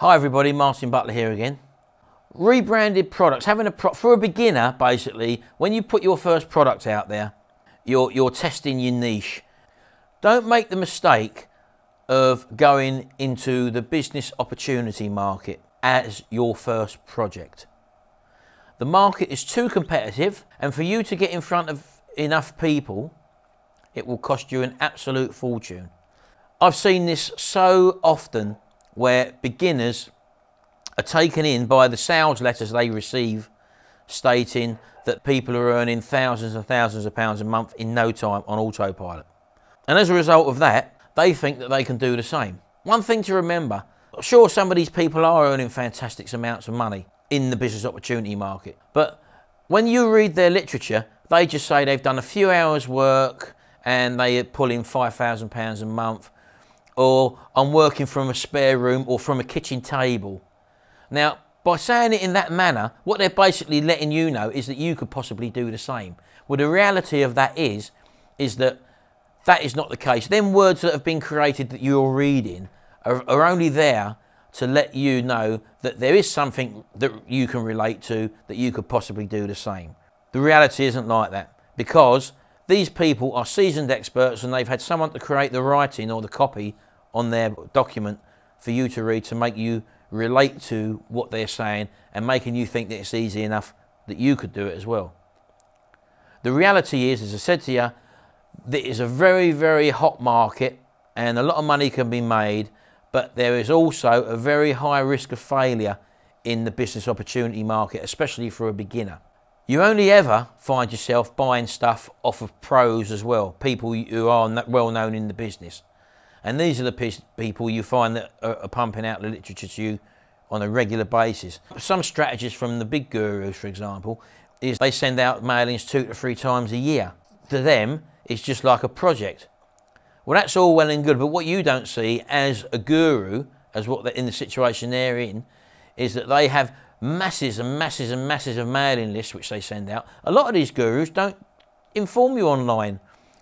Hi everybody, Martin Butler here again. Rebranded products, for a beginner basically, when you put your first product out there, you're testing your niche. Don't make the mistake of going into the business opportunity market as your first project. The market is too competitive, and for you to get in front of enough people, it will cost you an absolute fortune. I've seen this so often where beginners are taken in by the sales letters they receive stating that people are earning thousands and thousands of pounds a month in no time on autopilot. And as a result of that, they think that they can do the same. One thing to remember, sure, some of these people are earning fantastic amounts of money in the business opportunity market, but when you read their literature, they just say they've done a few hours work and they pull in £5,000 a month, or I'm working from a spare room or from a kitchen table. Now, by saying it in that manner, what they're basically letting you know is that you could possibly do the same. Well, the reality of that is that that is not the case. Them words that have been created that you're reading are only there to let you know that there is something that you can relate to, that you could possibly do the same. The reality isn't like that, because these people are seasoned experts and they've had someone to create the writing or the copy on their document for you to read, to make you relate to what they're saying and making you think that it's easy enough that you could do it as well. The reality is, as I said to you, that it's a very, very hot market and a lot of money can be made, but there is also a very high risk of failure in the business opportunity market, especially for a beginner. You only ever find yourself buying stuff off of pros as well, people who are well known in the business. And these are the people you find that are pumping out the literature to you on a regular basis. Some strategies from the big gurus, for example, is they send out mailings 2 to 3 times a year. To them, it's just like a project. Well, that's all well and good, but what you don't see as a guru, as what they're in the situation they're in, is that they have masses and masses and masses of mailing lists which they send out. A lot of these gurus don't inform you online.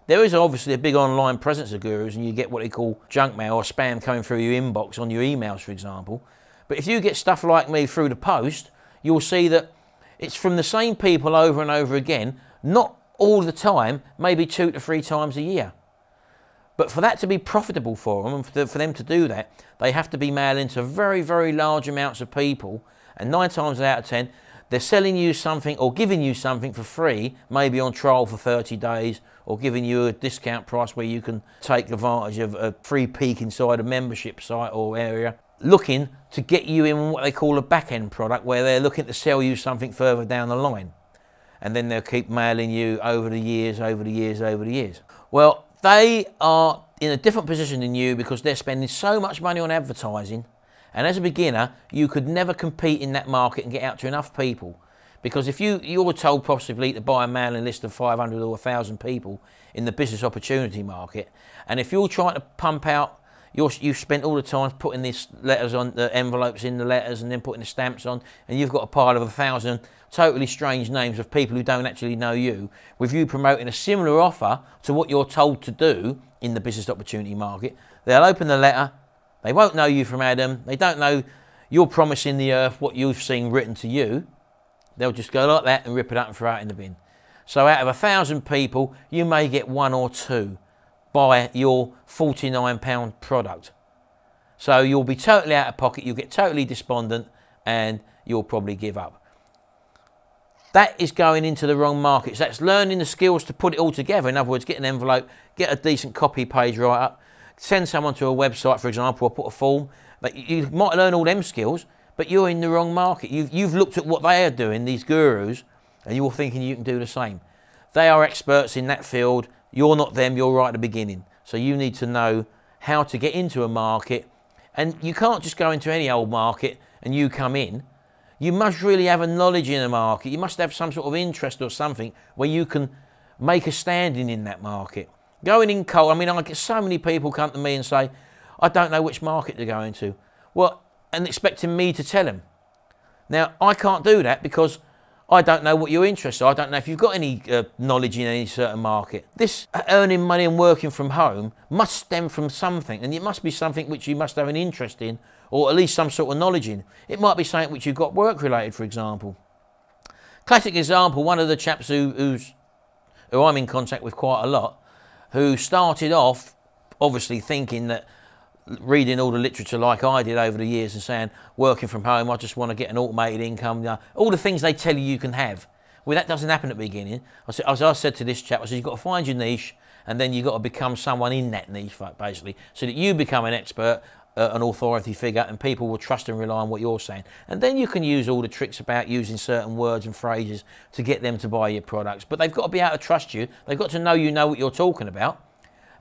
There is obviously a big online presence of gurus, and you get what they call junk mail or spam coming through your inbox on your emails, for example. But if you get stuff like me through the post, you'll see that it's from the same people over and over again, not all the time, maybe 2 to 3 times a year. But for that to be profitable for them, and for them to do that, they have to be mailing to very, very large amounts of people, and 9 times out of 10, they're selling you something or giving you something for free, maybe on trial for 30 days, or giving you a discount price where you can take advantage of a free peek inside a membership site or area, looking to get you in what they call a back-end product, where they're looking to sell you something further down the line. And then they'll keep mailing you over the years, over the years, over the years. Well, they are in a different position than you because they're spending so much money on advertising. And as a beginner, you could never compete in that market and get out to enough people. Because if you're told possibly to buy a mailing list of 500 or 1,000 people in the business opportunity market, and if you're trying to pump out, you've spent all the time putting these letters on, the envelopes in the letters, and then putting the stamps on, and you've got a pile of 1,000 totally strange names of people who don't actually know you, with you promoting a similar offer to what you're told to do in the business opportunity market, they'll open the letter, they won't know you from Adam, they don't know you're promising the earth what you've seen written to you. They'll just go like that and rip it up and throw it in the bin. So out of 1,000 people, you may get 1 or 2 buy your £49 product. So you'll be totally out of pocket, you'll get totally despondent, and you'll probably give up. That is going into the wrong markets. That's learning the skills to put it all together. In other words, get an envelope, get a decent copy page right up, send someone to a website, for example, or put a form. You might learn all them skills, but you're in the wrong market. You've looked at what they are doing, these gurus, and you're thinking you can do the same. They are experts in that field. You're not them, you're right at the beginning. So you need to know how to get into a market. And you can't just go into any old market and you come in. You must really have a knowledge in a market. You must have some sort of interest or something where you can make a standing in that market. Going in cold, I mean, I get so many people come to me and say, I don't know which market to go into. Well, and expecting me to tell them. Now, I can't do that because I don't know what your interests are. I don't know if you've got any knowledge in any certain market. This earning money and working from home must stem from something, and it must be something which you must have an interest in or at least some sort of knowledge in. It might be something which you've got work related, for example. Classic example, one of the chaps who I'm in contact with quite a lot, who started off obviously thinking that, reading all the literature like I did over the years and saying, working from home, I just want to get an automated income, all the things they tell you can have. Well, that doesn't happen at the beginning. As I said to this chap, I said, you've got to find your niche, and then you've got to become someone in that niche, basically, so that you become an expert, an authority figure, and people will trust and rely on what you're saying. And then you can use all the tricks about using certain words and phrases to get them to buy your products. But they've got to be able to trust you. They've got to know you know what you're talking about.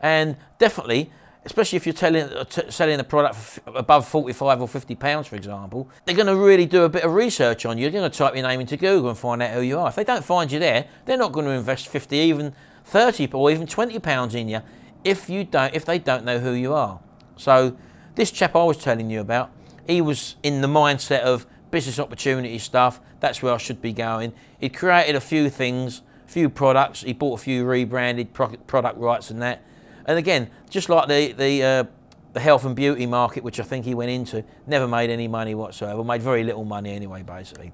And definitely, especially if you're selling a product for above 45 or 50 pounds, for example, they're going to really do a bit of research on you. They're going to type your name into Google and find out who you are. If they don't find you there, they're not going to invest 50, even 30 or even 20 pounds in you if they don't know who you are. So this chap I was telling you about, he was in the mindset of business opportunity stuff. That's where I should be going. He created a few things, a few products. He bought a few rebranded product rights and that. And again, just like the health and beauty market, which I think he went into, never made any money whatsoever, made very little money anyway, basically.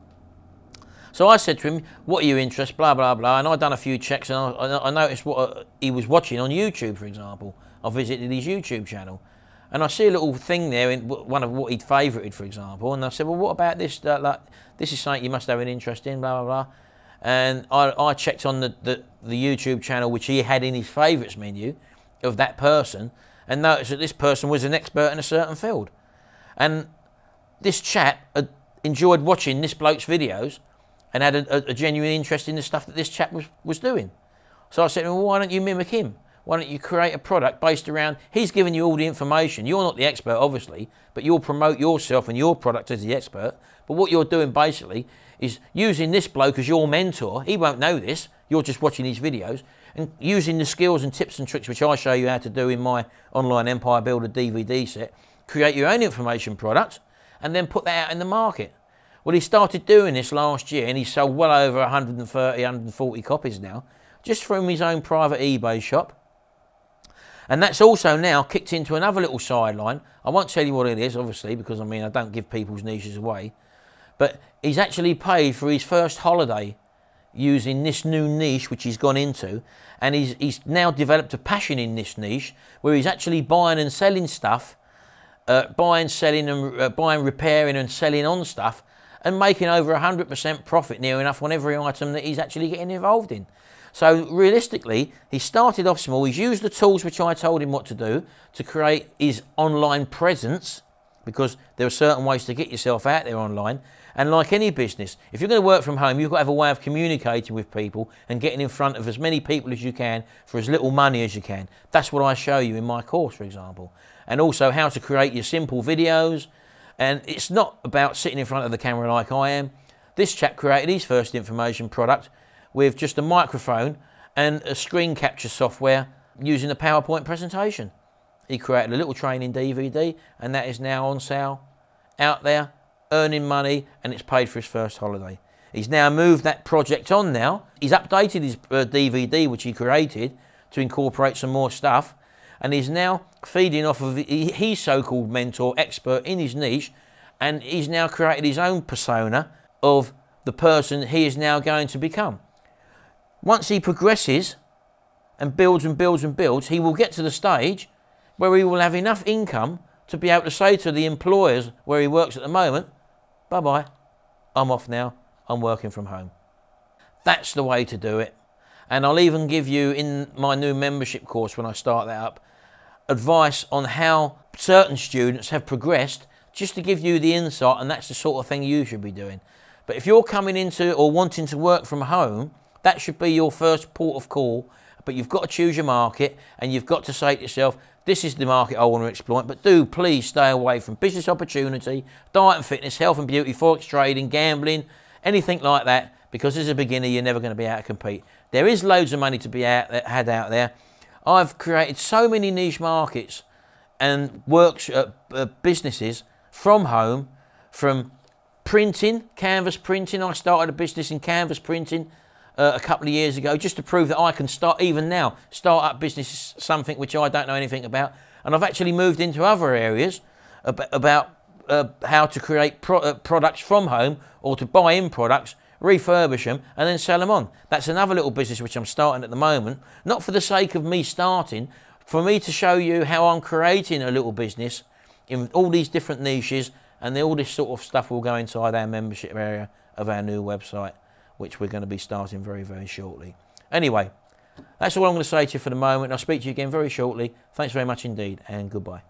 So I said to him, what are you interested, blah, blah, blah, and I'd done a few checks, and I noticed what he was watching on YouTube, for example. I visited his YouTube channel, and I see a little thing there, in one of what he'd favourited, for example, and I said, well, what about this? This is something you must have an interest in, blah, blah, blah. And I checked on the YouTube channel, which he had in his favourites menu, of that person, and noticed that this person was an expert in a certain field. And this chap had enjoyed watching this bloke's videos and had a genuine interest in the stuff that this chap was doing. So I said, well, why don't you mimic him? Why don't you create a product based around, he's giving you all the information. You're not the expert, obviously, but you'll promote yourself and your product as the expert. But what you're doing basically is using this bloke as your mentor. He won't know this. You're just watching these videos, and using the skills and tips and tricks which I show you how to do in my Online Empire Builder DVD set, create your own information product, and then put that out in the market. Well, he started doing this last year, and he sold well over 130, 140 copies now, just from his own private eBay shop. And that's also now kicked into another little sideline. I won't tell you what it is, obviously, because I mean, I don't give people's niches away. But he's actually paid for his first holiday using this new niche which he's gone into, and he's now developed a passion in this niche where he's actually buying and selling stuff, buying, repairing and selling on stuff, and making over 100% profit near enough on every item that he's actually getting involved in. So realistically, he started off small. He's used the tools which I told him what to do to create his online presence, because there are certain ways to get yourself out there online. And like any business, if you're going to work from home, you've got to have a way of communicating with people and getting in front of as many people as you can for as little money as you can. That's what I show you in my course, for example. And also how to create your simple videos. And it's not about sitting in front of the camera like I am. This chap created his first information product with just a microphone and a screen capture software using a PowerPoint presentation. He created a little training DVD, and that is now on sale out there, earning money, and it's paid for his first holiday. He's now moved that project on now. He's updated his DVD, which he created, to incorporate some more stuff, and he's now feeding off of his so-called mentor, expert in his niche, and he's now created his own persona of the person he is now going to become. Once he progresses and builds and builds and builds, he will get to the stage where he will have enough income to be able to say to the employers where he works at the moment, bye-bye, I'm off now, I'm working from home. That's the way to do it. And I'll even give you, in my new membership course when I start that up, advice on how certain students have progressed, just to give you the insight, and that's the sort of thing you should be doing. But if you're coming into or wanting to work from home, that should be your first port of call. But you've got to choose your market, and you've got to say to yourself, this is the market I want to exploit, but do please stay away from business opportunity, diet and fitness, health and beauty, forex trading, gambling, anything like that, because as a beginner, you're never going to be able to compete. There is loads of money to be had out there. I've created so many niche markets and businesses from home, from printing, canvas printing. I started a business in canvas printing a couple of years ago, just to prove that I can start, even now, start up business, something which I don't know anything about. And I've actually moved into other areas about how to create products from home, or to buy in products, refurbish them and then sell them on. That's another little business which I'm starting at the moment, not for the sake of me starting, for me to show you how I'm creating a little business in all these different niches, and all this sort of stuff will go inside our membership area of our new website, which we're going to be starting very, very shortly. Anyway, that's all I'm going to say to you for the moment. I'll speak to you again very shortly. Thanks very much indeed, and goodbye.